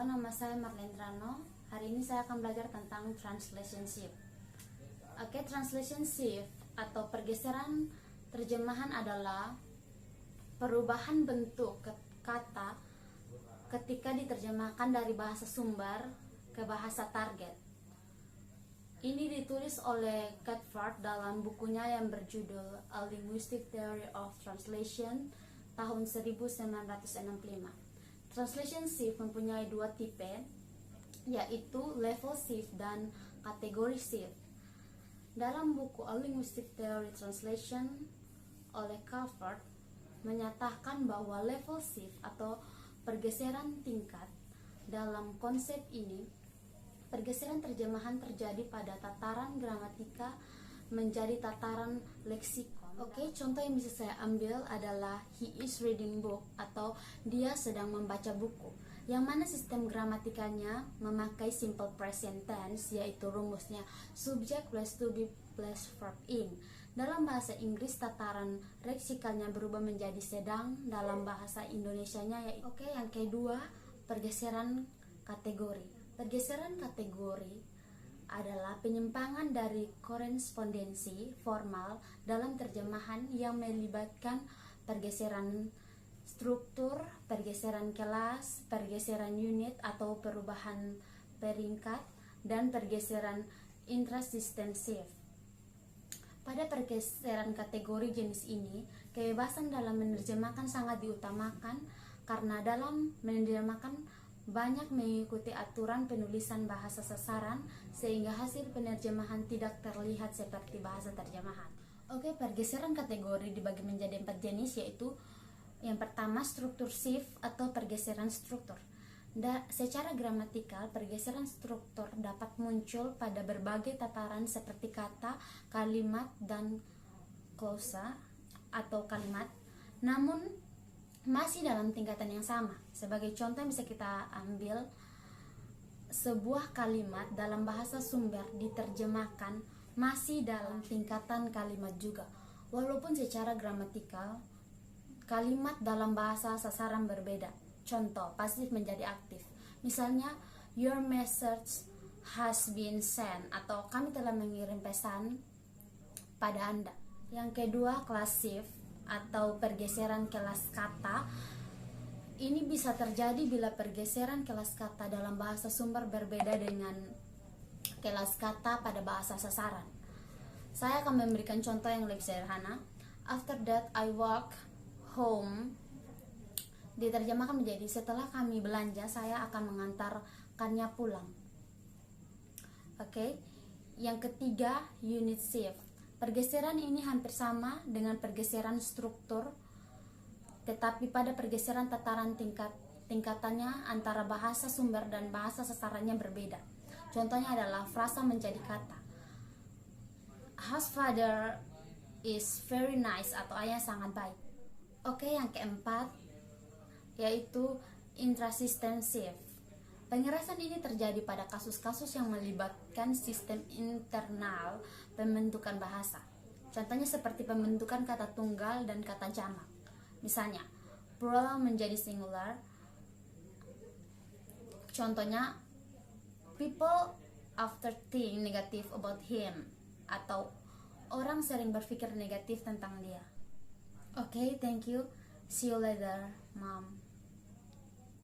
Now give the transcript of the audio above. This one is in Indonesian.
nama saya Marlendrano. Hari ini saya akan belajar tentang translation shift. Translation shift atau pergeseran terjemahan adalah perubahan bentuk kata ketika diterjemahkan dari bahasa sumber ke bahasa target. Ini ditulis oleh Catford dalam bukunya yang berjudul A Linguistic Theory of Translation tahun 1965. Translation shift mempunyai dua tipe, yaitu level shift dan kategori shift. Dalam buku A Linguistic Theory Translation oleh Catford menyatakan bahwa level shift atau pergeseran tingkat dalam konsep ini, pergeseran terjemahan terjadi pada tataran gramatika menjadi tataran leksikon. Contoh yang bisa saya ambil adalah he is reading book atau dia sedang membaca buku, yang mana sistem gramatikanya memakai simple present tense, yaitu rumusnya subject plus to be plus verb in. Dalam bahasa Inggris tataran leksikalnya berubah menjadi sedang, dalam bahasa Indonesianya yaitu. Yang kedua, pergeseran kategori. Pergeseran kategori adalah penyimpangan dari korespondensi formal dalam terjemahan yang melibatkan pergeseran struktur, pergeseran kelas, pergeseran unit atau perubahan peringkat, dan pergeseran intrasystem shift. Pada pergeseran kategori jenis ini, kebebasan dalam menerjemahkan sangat diutamakan karena dalam menerjemahkan banyak mengikuti aturan penulisan bahasa sasaran sehingga hasil penerjemahan tidak terlihat seperti bahasa terjemahan. Pergeseran kategori dibagi menjadi 4 jenis, yaitu yang pertama struktur shift atau pergeseran struktur. Secara gramatikal, pergeseran struktur dapat muncul pada berbagai tataran seperti kata, kalimat, dan klausa atau kalimat, namun masih dalam tingkatan yang sama. Sebagai contoh yang bisa kita ambil, sebuah kalimat dalam bahasa sumber diterjemahkan masih dalam tingkatan kalimat juga, walaupun secara gramatikal kalimat dalam bahasa sasaran berbeda. Contoh, pasif menjadi aktif. Misalnya, your message has been sent, atau kami telah mengirim pesan pada Anda. Yang kedua, class shift atau pergeseran kelas kata. Ini bisa terjadi bila pergeseran kelas kata dalam bahasa sumber berbeda dengan kelas kata pada bahasa sasaran. Saya akan memberikan contoh yang lebih sederhana. After that I walk home diterjemahkan menjadi setelah kami belanja saya akan mengantarkannya pulang. Yang ketiga, unit shift. Pergeseran ini hampir sama dengan pergeseran struktur, tetapi pada pergeseran tataran tingkatannya antara bahasa sumber dan bahasa sasarannya berbeda. Contohnya adalah frasa menjadi kata. His father is very nice, atau ayah sangat baik. Yang keempat, yaitu intrasystem shift. Pengerasan ini terjadi pada kasus-kasus yang melibatkan sistem internal pembentukan bahasa. Contohnya seperti pembentukan kata tunggal dan kata jamak. Misalnya, plural menjadi singular. Contohnya, people often think negative about him, atau orang sering berpikir negatif tentang dia. Thank you. See you later, Mom.